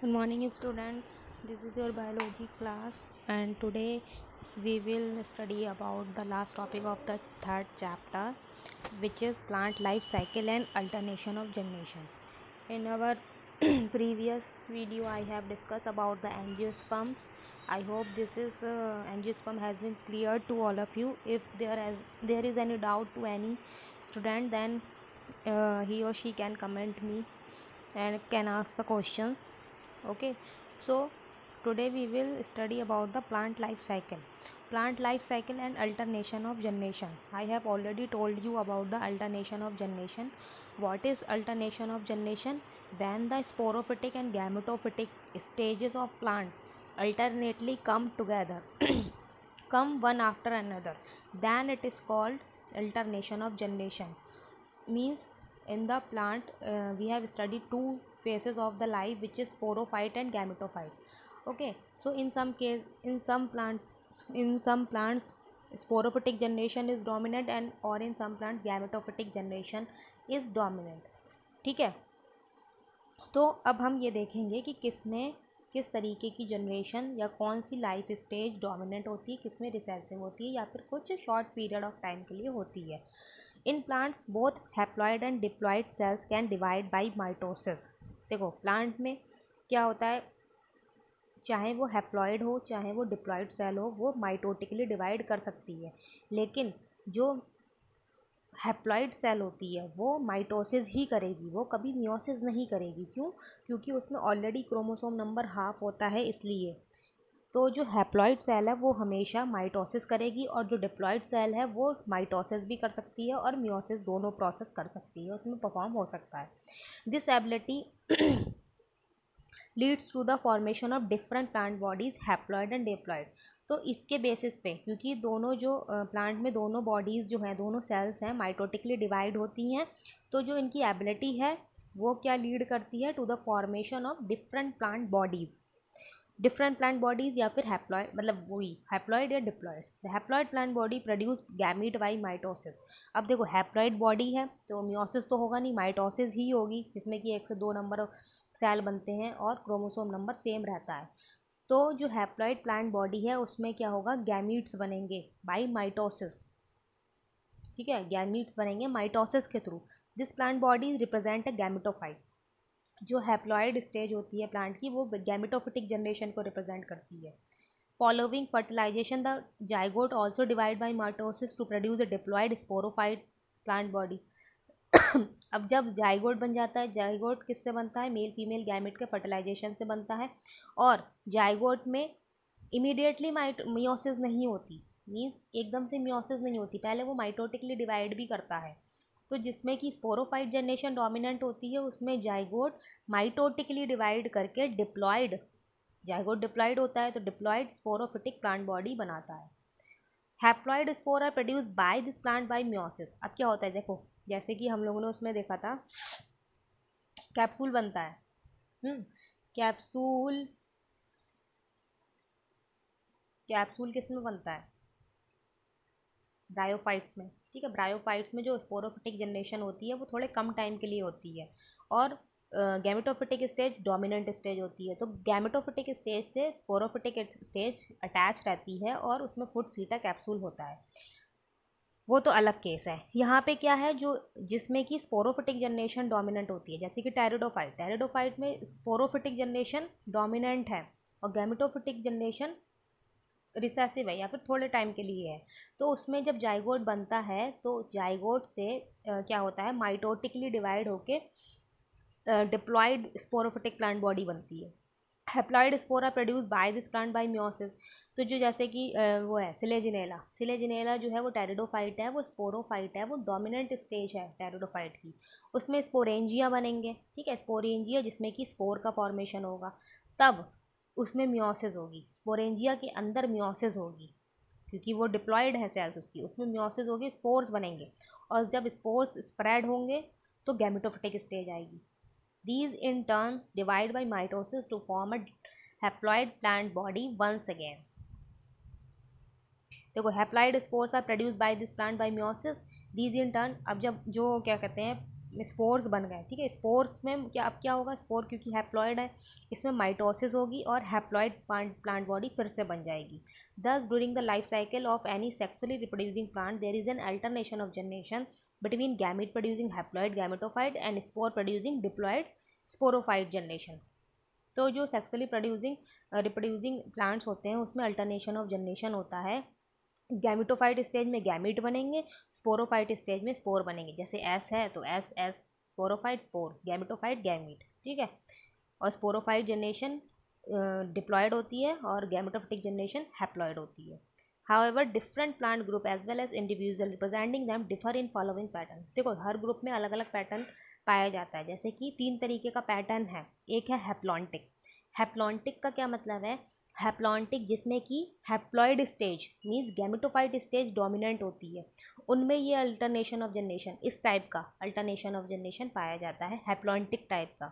Good morning, students. This is your biology class, and today we will study about the last topic of the third chapter, which is plant life cycle and alternation of generation. In our previous video, I have discussed about the angiosperms. I hope this is angiosperm has been clear to all of you. If there is any doubt to any student, then he or she can comment me and can ask the questions. Okay, so today we will study about the plant life cycle and alternation of generation. I have already told you about the alternation of generation. What is alternation of generation? When the sporophytic and gametophytic stages of plant alternately come together come one after another, then it is called alternation of generation. Means in the plant we have studied two phases of the life, which is sporophyte and gametophyte. Okay, so in some plants sporophytic generation is dominant, and or in some plants gametophytic generation is dominant. ठीक है, तो अब हम ये देखेंगे कि किस तरीके की जनरेशन या कौन सी लाइफ स्टेज डोमिनेंट होती है, किसमें रिसेसिव होती है या फिर कुछ शॉर्ट पीरियड ऑफ टाइम के लिए होती है. In plants both haploid and diploid cells can divide by mitosis. देखो प्लांट में क्या होता है, चाहे वो हैप्लॉइड हो चाहे वो डिप्लॉइड सेल हो, वो माइटोटिकली डिवाइड कर सकती है. लेकिन जो हैप्लॉइड सेल होती है वो माइटोसिस ही करेगी, वो कभी मियोसिस नहीं करेगी. क्यों? क्योंकि उसमें ऑलरेडी क्रोमोसोम नंबर हाफ होता है, इसलिए. तो जो हैप्लॉइड सेल है वो हमेशा माइटोसिस करेगी, और जो डिप्लॉइड सेल है वो माइटोसिस भी कर सकती है और मियोसिस दोनों प्रोसेस कर सकती है, उसमें परफॉर्म हो सकता है. This ability leads to the formation of different plant bodies haploid and diploid. तो इसके बेसिस पे, क्योंकि दोनों जो प्लांट में दोनों बॉडीज़ जो हैं, दोनों सेल्स हैं, माइटोटिकली डिवाइड होती हैं, तो जो इनकी एबिलिटी है वो क्या लीड करती है, to the formation of different plant bodies या फिर हैप्लॉइड, मतलब वही हैप्लॉइड या diploid. The haploid plant body produce gamete by mitosis. अब देखो हैप्लॉइड बॉडी है तो मियोसिस तो होगा नहीं, माइटोसिस ही होगी, जिसमें कि 1 से 2 नंबर सेल बनते हैं और क्रोमोसोम नंबर सेम रहता है. तो जो हैप्लॉइड प्लांट बॉडी है उसमें क्या होगा, गैमीट्स बनेंगे बाई माइटोसिस. ठीक है, गैमीट्स बनेंगे माइटोसिस के through. This plant body represent a gametophyte. जो हैप्लॉइड स्टेज होती है प्लांट की, वो गैमेटोफिटिक जनरेशन को रिप्रेजेंट करती है. Following fertilization the zygote also divide by mitosis to produce a diploid sporophyte plant body. अब जब जाइगोट बन जाता है, जाइगोट किससे बनता है, मेल फीमेल गैमेट के फर्टिलाइजेशन से बनता है. और जाइगोट में इमीडिएटली मियोसिस नहीं होती, मीन्स एकदम से मियोसिस नहीं होती, पहले वो माइटोटिकली डिवाइड भी करता है. तो जिसमें कि स्पोरोफाइट जनरेशन डोमिनेंट होती है, उसमें जाइगोट माइटोटिकली डिवाइड करके जाइगोट डिप्लॉइड होता है, तो डिप्लॉइड स्पोरोफिटिक प्लांट बॉडी बनाता है. Haploid spore are produce by this plant by meiosis. अब क्या होता है, देखो जैसे कि हम लोगों ने उसमें देखा था, कैप्सूल बनता है. कैप्सूल कैप्सूल किस में बनता है, ब्रायोफाइट्स में. ठीक है, ब्रायोफाइट्स में जो स्पोरोफिटिक जनरेशन होती है वो थोड़े कम टाइम के लिए होती है, और गैमेटोफिटिक स्टेज डोमिनेंट स्टेज होती है. तो गैमेटोफिटिक स्टेज से स्पोरोफिटिक स्टेज अटैच रहती है और उसमें फुट सीटा कैप्सूल होता है. वो तो अलग केस है. यहाँ पे क्या है, जो जिसमें कि स्पोरोफिटिक जनरेशन डोमिनेंट होती है, जैसे कि टेरिडोफाइट में स्पोरोफिटिक जनरेशन डोमिनेंट है और गैमेटोफिटिक जनरेशन रिसेसिव है या फिर थोड़े टाइम के लिए है. तो उसमें जब जाइगोट बनता है तो जाइगोट से क्या होता है, माइटोटिकली डिवाइड होके डिप्लॉइड स्पोरोफिटिक प्लांट बॉडी बनती है. Haploid spore are produce by this plant by meiosis. तो जो जैसे कि वो है सिलेजिनेला जो है वो टेरिडोफाइट है, वो स्पोरोफाइट है, वो डोमिनेंट स्टेज है टेरिडोफाइट की. उसमें स्पोरेंजिया बनेंगे. ठीक है, स्पोरेंजिया जिसमें कि स्पोर का फॉर्मेशन होगा, तब उसमें मियोसिस होगी. स्पोरेंजिया के अंदर मियोसिस होगी क्योंकि वो डिप्लॉयड है सेल्स उसकी, उसमें मियोसिस होगी, स्पोर्स बनेंगे, और जब स्पोर्स स्प्रेड होंगे तो गैमेटोफिटिक स्टेज आएगी. These in turn divide by mitosis to form a haploid plant body once again. देखो haploid spores are produce by this plant by meiosis. These in turn, अब जब जो क्या कहते हैं स्पोर्स बन गए, ठीक है। स्पोर्स में क्या, अब क्या होगा, स्पोर क्योंकि हैप्लॉइड है, इसमें माइटोसिस होगी और हैप्लॉइड प्लांट बॉडी फिर से बन जाएगी। Thus during the life cycle of any sexually reproducing plant there is an alternation of generation between gamete producing haploid gametophyte and spore producing diploid sporophyte generation. तो जो sexually reproducing plants होते हैं उसमें alternation of generation होता है। Gametophyte stage में gamete बनेंगे, sporophyte stage में स्पोर बनेंगे। जैसे एस है तो S S sporophyte spore, gametophyte gamete, ठीक है। और स्पोरोफाइट जनरेशन डिप्लॉयड होती है और गैमेटोफिटिक जनरेशन हैप्लॉयड होती है। However different plant group as well as individual representing them differ in following pattern. देखो हर ग्रुप में अलग अलग पैटर्न पाया जाता है। जैसे कि 3 तरीके का पैटर्न है। एक है हैप्लॉन्टिक। हैप्लॉन्टिक का क्या मतलब है, हैप्लॉन्टिक जिसमें कि haploid stage means gametophyte stage dominant होती है, उनमें ये अल्टरनेशन ऑफ जनरेशन, इस टाइप का अल्टरनेशन ऑफ जनरेशन पाया जाता है हैप्लॉन्टिक टाइप का,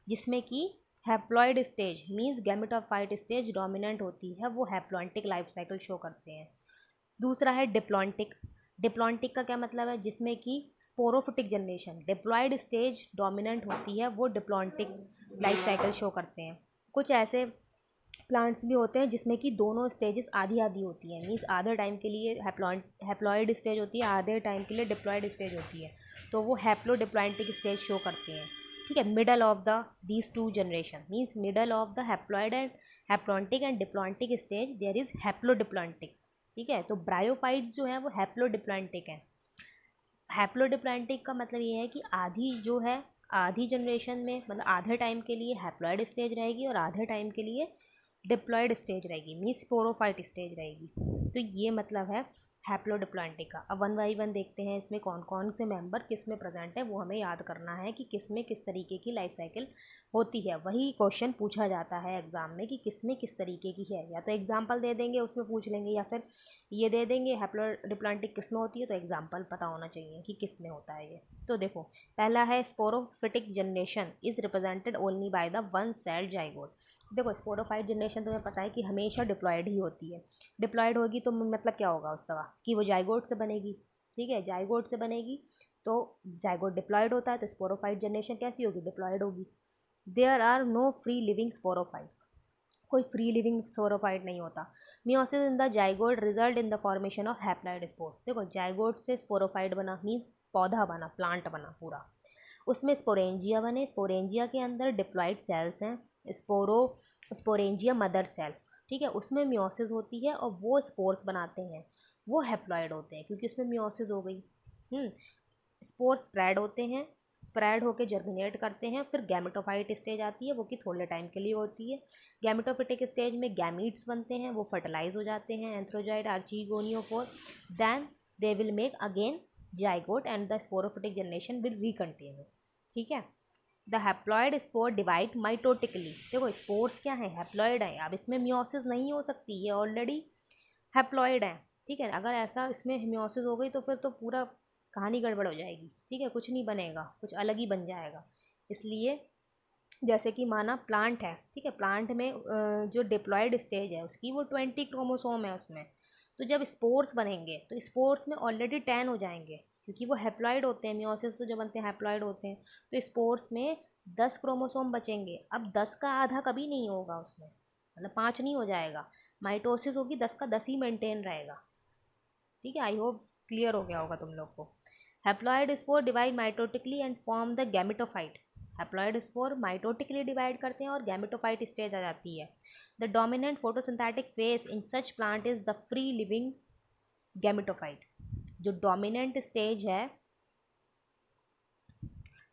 जिसमें कि haploid stage means gametophyte stage dominant होती है, वो हैप्लॉन्टिक लाइफ साइकिल शो करते हैं। दूसरा है डिप्लॉन्टिक। डिप्लॉन्टिक का क्या मतलब है, जिसमें कि sporophytic generation diploid stage dominant होती है, वो डिप्लॉन्टिक लाइफ साइकिल शो करते हैं। कुछ ऐसे प्लांट्स भी होते हैं जिसमें कि दोनों स्टेजेस आधी आधी होती हैं, मीन्स आधे टाइम के लिए हैप्लॉइड स्टेज होती है, आधे टाइम के लिए डिप्लॉयड स्टेज होती है, तो वो हैप्लो डिप्लॉन्टिक स्टेज शो करते हैं, ठीक है। Middle of the these two generation means middle of the haploid and haplontic and diplontic stage there is haplo diplontic, ठीक है। तो ब्रायोफाइट्स जो है वो हैप्लो डिप्लॉन्टिक है। हैप्लो डिप्लॉन्टिक का मतलब ये है कि आधी जो है, आधी जनरेशन में मतलब आधे टाइम के लिए हैप्लॉइड स्टेज रहेगी और आधे टाइम के लिए डिप्लॉयड स्टेज रहेगी, मीन्स स्पोरोफाइट स्टेज रहेगी। तो ये मतलब है हैप्लोडिप्लॉन्टिक का। अब 1 बाई 1 देखते हैं इसमें कौन कौन से मेंबर किस में प्रेजेंट है, वो हमें याद करना है कि किस में किस तरीके की लाइफ साइकिल होती है। वही क्वेश्चन पूछा जाता है एग्जाम में कि किस में किस तरीके की है, या तो एग्जाम्पल दे देंगे उसमें पूछ लेंगे, या फिर ये दे देंगे हैप्लोडिप्लॉन्टिक किस में होती है, तो एग्जाम्पल पता होना चाहिए कि किस में होता है ये। तो देखो पहला है sporophytic generation is represented only by the one cell zygote. देखो स्पोरोफाइट जनरेशन तुम्हें पता है कि हमेशा डिप्लॉयड ही होती है। डिप्लॉयड होगी तो मतलब क्या होगा उसका, कि वो जाइगोट से बनेगी, ठीक है, जाइगोट से बनेगी। तो जाइगोट डिप्लॉयड होता है तो स्पोरोफाइट जनरेशन कैसी होगी, डिप्लॉयड होगी। There are no free living sporophyte, कोई फ्री लिविंग स्पोरोफाइट नहीं होता। Meiosis in the zygote result in the formation of haploid spore. देखो जाइगोट से स्पोरोफाइट बना मीन्स पौधा बना, प्लांट बना पूरा, उसमें स्पोरेंजिया बने, स्पोरेंजिया के अंदर डिप्लॉइड सेल्स हैं, स्पोरेंजिया मदर सेल, ठीक है, उसमें मियोसिस होती है और वो स्पोर्स बनाते हैं, वो हैप्लॉइड होते हैं क्योंकि उसमें मियोसिस हो गई। स्पोर्स स्प्रेड होते हैं, स्प्रेड होकर जर्मिनेट करते हैं, फिर गैमेटोफाइट स्टेज आती है, वो कि थोड़े टाइम के लिए होती है। गैमेटोफिटिक स्टेज में गैमीट्स बनते हैं, वो फर्टिलाइज हो जाते हैं, antherozoid archegoniophore, then they will make again zygote and the sporophytic generation will recontinue, ठीक है। The haploid spore divide mitotically. देखो स्पोर्स क्या है, हैप्लॉइड है, अब इसमें मियोसिस नहीं हो सकती, ये ऑलरेडी हैप्लॉइड है, ठीक है। अगर ऐसा इसमें मियोसिस हो गई तो फिर तो पूरा कहानी गड़बड़ हो जाएगी, ठीक है, कुछ नहीं बनेगा, कुछ अलग ही बन जाएगा। इसलिए जैसे कि माना प्लांट है, ठीक है, प्लांट में जो डिप्लॉयड स्टेज है उसकी वो 20 क्रोमोसोम है उसमें, तो जब स्पोर्स बनेंगे तो स्पोर्स में ऑलरेडी 10 हो जाएंगे क्योंकि वो हैप्लॉइड होते हैं, मियोसिस से जो बनते हैं हैप्लॉइड होते हैं, तो स्पोर्स में 10 क्रोमोसोम बचेंगे। अब 10 का आधा कभी नहीं होगा उसमें, मतलब 5 नहीं हो जाएगा, माइटोसिस होगी 10 का 10 ही मेंटेन रहेगा, ठीक है। आई होप क्लियर हो गया होगा तुम लोग को। Haploid spore divide mitotically and form the gametophyte. Haploid spore mitotically divide करते हैं और गैमेटोफाइट स्टेज आ जाती है। The dominant photosynthetic phase in such plant is the free living gametophyte. जो डोमिनेंट स्टेज है,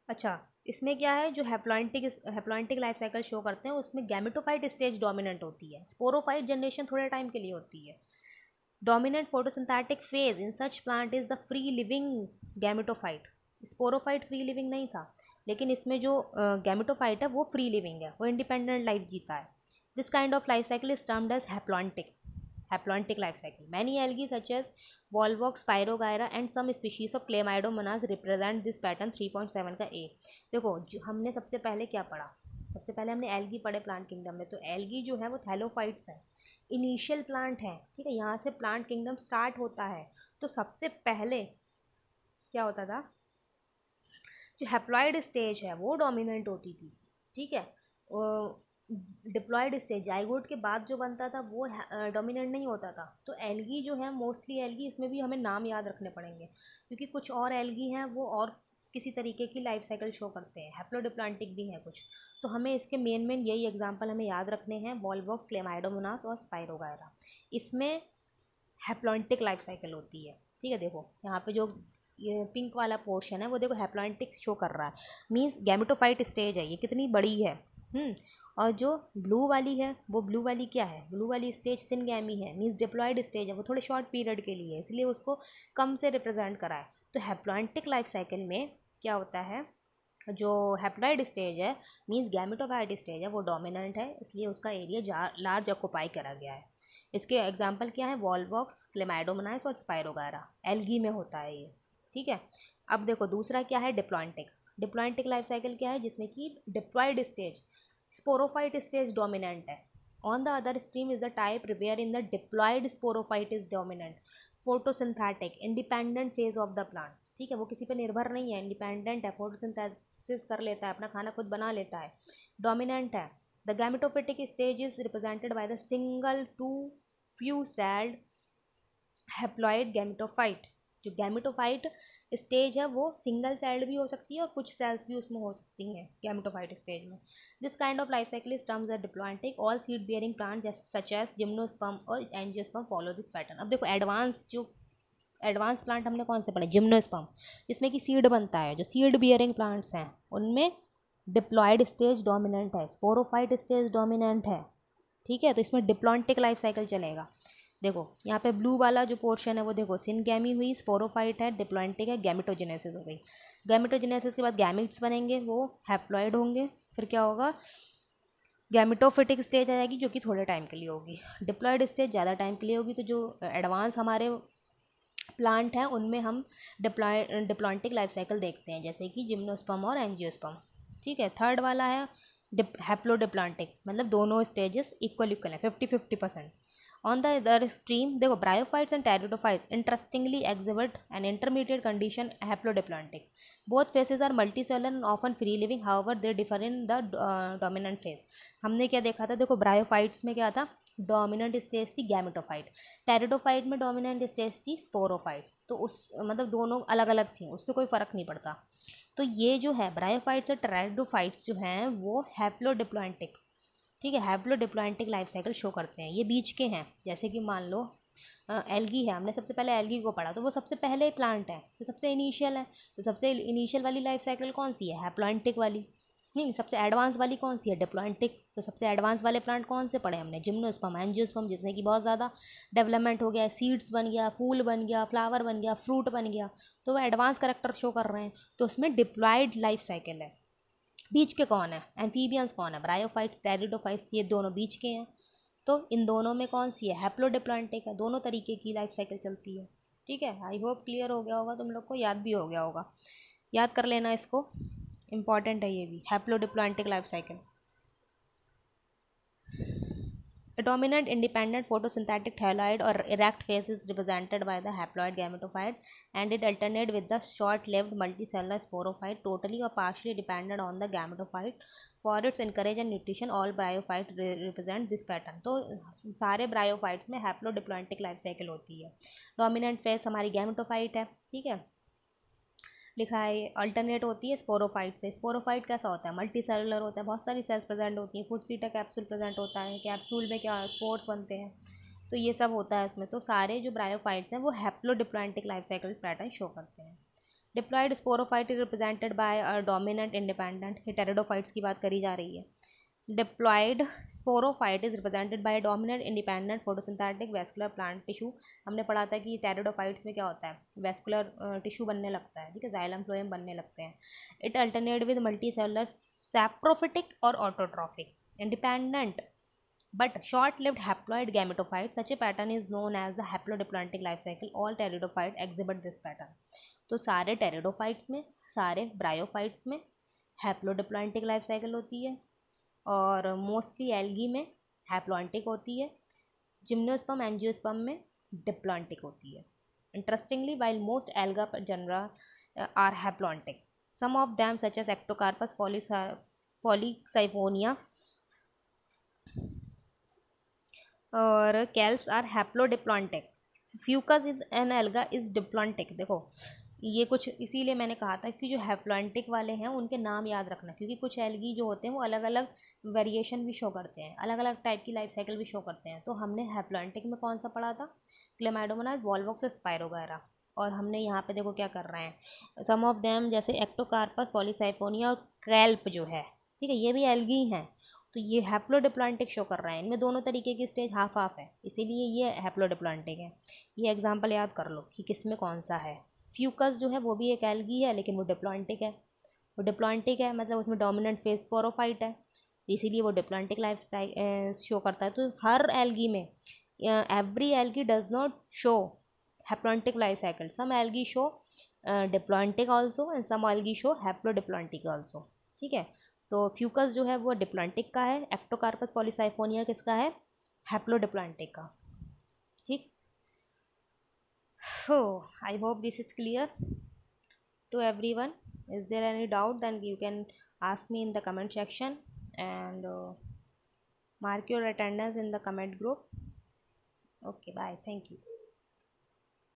अच्छा इसमें क्या है, जो हैप्लॉइंटिक लाइफ साइकिल शो करते हैं उसमें गैमेटोफाइट स्टेज डोमिनेंट होती है, स्पोरोफाइट जनरेशन थोड़े टाइम के लिए होती है। Dominant photosynthetic phase in such plant is the free living gametophyte. Sporophyte free living नहीं था, लेकिन इसमें जो गैमेटोफाइट है वो फ्री लिविंग है, वो इंडिपेंडेंट लाइफ जीता है। This kind of life cycle is termed as haplontic life cycle. Many algae such as Volvox, Spirogyra and some species of Chlamydomonas represent this pattern 3.7 का ए। देखो जो हमने सबसे पहले क्या पढ़ा, सबसे पहले हमने एल्गी पढ़े प्लांट किंगडम में, तो एल्गी जो है वो थैलोफाइट्स है, इनिशियल प्लांट है, ठीक है, यहाँ से प्लांट किंगडम स्टार्ट होता है। तो सबसे पहले क्या होता था, जो हैप्लॉइड स्टेज है वो डोमिनेंट होती थी, ठीक है। डिप्लॉयड स्टेज जाइगोट के बाद जो बनता था वो डोमिनेंट नहीं होता था। तो एल्गी जो है, मोस्टली एल्गी, इसमें भी हमें नाम याद रखने पड़ेंगे क्योंकि कुछ और एल्गी हैं वो और किसी तरीके की लाइफ साइकिल शो करते हैं, हैप्लोडिप्लॉन्टिक भी हैं कुछ। तो हमें इसके मेन यही एग्जांपल हमें याद रखने हैं, वॉल्वॉक्स, क्लेमाइडोमोनास और स्पाइरोगायरा। इसमें हैप्लॉन्टिक लाइफ साइकिल होती है, ठीक है। देखो यहाँ पे जो ये पिंक वाला पोर्शन है वो देखो हैप्लॉन्टिक शो कर रहा है, मीन्स गैमेटोफाइट स्टेज है, ये कितनी बड़ी है। और जो ब्लू वाली है वो ब्लू वाली क्या है, ब्लू वाली स्टेज सिनगैमी है, मीन्स डिप्लॉयड स्टेज है, वो थोड़े शॉर्ट पीरियड के लिए है, इसलिए उसको कम से रिप्रेजेंट करा है। तो हैप्लॉन्टिक लाइफ साइकिल में क्या होता है, जो हैप्लॉइड स्टेज है मीन्स गैमेटोफाइट स्टेज है वो डोमिनेंट है, इसलिए उसका एरिया लार्ज ऑक्यूपाई करा गया है। इसके एग्जाम्पल क्या है, वॉल्वॉक्स, क्लेमाइडोमोनास और स्पाइरोगायरा, एल्गी में होता है ये, ठीक है। अब देखो दूसरा क्या है, डिप्लॉन्टिक। डिप्लॉन्टिक लाइफ साइकिल क्या है, जिसमें कि diploid stage, sporophyte stage dominant है। On the other stream is the type where in the diploid sporophyte is dominant, photosynthetic independent phase of the plant, ठीक है। वो किसी पर निर्भर नहीं है, इंडिपेंडेंट है, फोटोसिंथेसिस कर लेता है, अपना खाना खुद बना लेता है, डोमिनेंट है। The gametophytic stage is represented by the single to few celled haploid gametophyte. जो गैमेटोफाइट स्टेज है वो सिंगल सेल्ड भी हो सकती है और कुछ सेल्स भी उसमें हो सकती हैं गैमेटोफाइट स्टेज में। This kind of life cycle is terms as diplontic. All seed bearing plant such as gymnosperm और एंजियोस्पर्म फॉलो दिस पैटर्न। अब देखो एडवांस प्लांट हमने कौन से पढ़े, जिम्नोस्पर्म, जिसमें कि सीड बनता है। जो सीड बियरिंग प्लांट्स हैं उनमें डिप्लॉयड स्टेज डोमिनेंट है, स्पोरोफाइट स्टेज डोमिनेंट है, ठीक है। तो इसमें डिप्लॉन्टिक लाइफ साइकिल चलेगा। देखो यहाँ पे ब्लू वाला जो पोर्शन है वो देखो सिनगैमी हुई, स्पोरोफाइट है, डिप्लॉन्टिक है, गैमेटोजेनेसिस हो गई। गैमेटोजेनेसिस के बाद गैमिट्स बनेंगे, वो हैप्लॉइड होंगे। फिर क्या होगा, गैमेटोफिटिक स्टेज आ जाएगी जो कि थोड़े टाइम के लिए होगी, डिप्लॉयड स्टेज ज़्यादा टाइम के लिए होगी। तो जो एडवांस हमारे प्लांट हैं उनमें हम डिप्लॉन्टिक लाइफ साइकिल देखते हैं, जैसे कि जिम्नोस्पर्म और एंजियोस्पर्म, ठीक है। थर्ड वाला है हैप्लोडिप्लॉन्टिक, मतलब दोनों स्टेजेस इक्वल है, 50-50%। ऑन द अदर स्ट्रीम देखो bryophytes and pteridophytes interestingly exhibit an intermediate condition haplodiplontic. Both phases are multicellular and often free living, however they differ in the dominant phase. हमने क्या देखा था, देखो bryophytes में क्या था, डोमिनेंट स्टेज थी गैमेटोफाइट, टेरिडोफाइट में डोमिनेंट स्टेज थी स्पोरोफाइट। तो उस मतलब दोनों अलग अलग थी, उससे कोई फ़र्क नहीं पड़ता। तो ये जो है ब्रायोफाइट्स और टेरिडोफाइट्स जो हैं वो हैप्लोडिप्लॉन्टिक, ठीक है, हैप्लोडिप्लॉन्टिक लाइफ साइकिल शो करते हैं। ये बीच के हैं, जैसे कि मान लो एल्गी है, हमने सबसे पहले एल्गी को पढ़ा, तो वो सबसे पहले प्लांट है, तो सबसे इनिशियल है। तो सबसे इनिशियल वाली लाइफ साइकिल कौन सी है, हैप्लॉन्टिक वाली। नहीं, सबसे एडवांस वाली कौन सी है, डिप्लॉन्टिक। तो सबसे एडवांस वाले प्लांट कौन से पढ़े हमने, जिम्नोस्पर्म, एंजियोस्पर्म, जिसमें कि बहुत ज़्यादा डेवलपमेंट हो गया, सीड्स बन गया, फूल बन गया, फ्लावर बन गया, फ्रूट बन गया, तो वो एडवांस करेक्टर शो कर रहे हैं। तो उसमें डिप्लॉयड लाइफ साइकिल है। बीच के कौन है, एम्फीबियंस कौन है, ब्रायोफाइट्स, टेरिडोफाइट्स, ये दोनों बीच के हैं। तो इन दोनों में कौन सी है, हैप्लोडिप्लॉन्टिक है। दोनों तरीके की लाइफ साइकिल चलती है, ठीक है। आई होप क्लियर हो गया होगा, तुम लोग को याद भी हो गया होगा, याद कर लेना इसको, इंपॉर्टेंट है ये भी, haplodiplontic life cycle. A dominant independent photosynthetic thyroid or erect phase is represented by the haploid gametophyte, and it alternate with the short-lived multicellular sporophyte, totally or partially dependent on the gametophyte for its encourage and nutrition. All bryophytes represent this pattern. तो सारे bryophytes में haplodiplontic life cycle होती है। Dominant face हमारी gametophyte है, ठीक है, लिखा है। अल्टरनेट होती है स्पोरोफाइट से। स्पोरोफाइट कैसा होता है, मल्टी सेलुलर होता है, बहुत सारी सेल्स प्रेजेंट होती हैं, फूड सीटा कैप्सूल प्रेजेंट होता है, कैप्सूल में क्या स्पोर्स बनते हैं, तो ये सब होता है इसमें। तो सारे जो ब्रायोफाइट्स हैं वो haplodiplontic life cycle pattern show करते हैं। Diploid sporophyte is represented by a dominant independent, ये टेरिडोफाइट्स की बात करी जा रही है। Diploid sporophyte is represented by dominant independent photosynthetic vascular plant tissue. हमने पढ़ा था कि टेरिडोफाइट्स में क्या होता है, वेस्कुलर टिश्यू बनने लगता है, ठीक है, जाइलम फ्लोएम बनने लगते हैं। It alternate with multi cellular saprophytic और autotrophic independent but short-lived haploid gametophyte. Such a pattern is known as the haplodiploidic life cycle. All pteridophytes exhibit this pattern. तो सारे टेरिडोफाइट्स में, सारे ब्रायोफाइट्स में haplodiplontic life cycle होती है, और mostly algae में हैप्लॉन्टिक होती है, जिम्नोस्पर्म एंजियोस्पर्म में डिप्लॉन्टिक होती है। Interestingly while most alga genera are haplontic, Some of them such as Ectocarpus polycyphonia और kelps are haplodiplontic. Fucus is an alga is diplontic. देखो ये कुछ इसीलिए मैंने कहा था कि जो हैप्लॉन्टिक वाले हैं उनके नाम याद रखना, क्योंकि कुछ एल्गी जो होते हैं वो अलग अलग वेरिएशन भी शो करते हैं, अलग अलग टाइप की लाइफ साइकिल भी शो करते हैं. तो हमने हैप्लॉन्टिक में कौन सा पढ़ा था, क्लेमाइडोमोनास, वॉल्वॉक्स, स्पायरोगायरा. और हमने यहाँ पे देखो क्या कर रहे हैं, सम ऑफ देम जैसे एक्टोकार्पस, पॉलीसाइफोनिया और कैल्प जो है, ठीक है, ये भी एल्गी हैं. तो ये हैप्लोडिप्लॉन्टिक शो कर रहा है, इनमें दोनों तरीके की स्टेज हाफ हाफ है, इसीलिए ये हैप्लोडिप्लॉन्टिक है. ये एग्जांपल याद कर लो कि किस में कौन सा है. फ्यूकस जो है वो भी एक एल्गी है, लेकिन वो डिप्लॉन्टिक है. वो डिप्लॉन्टिक है मतलब उसमें डोमिनेंट फेज स्पोरोफाइट है, इसीलिए वो डिप्लॉन्टिक लाइफ स्टाइल शो करता है. तो हर एल्गी में, every algae does not show haplontic life cycle. Some algae show diplontic also and some algae show haplodiplontic also. ठीक है, तो फ्यूकस जो है वो डिप्लॉन्टिक का है, एक्टोकार्पस पॉलीसाइफोनिया किसका है, हैप्लोडिप्लॉन्टिक का. ठीक. So I hope this is clear to everyone. Is there any doubt, then you can ask me in the comment section, and mark your attendance in the comment group. Okay, bye, thank you.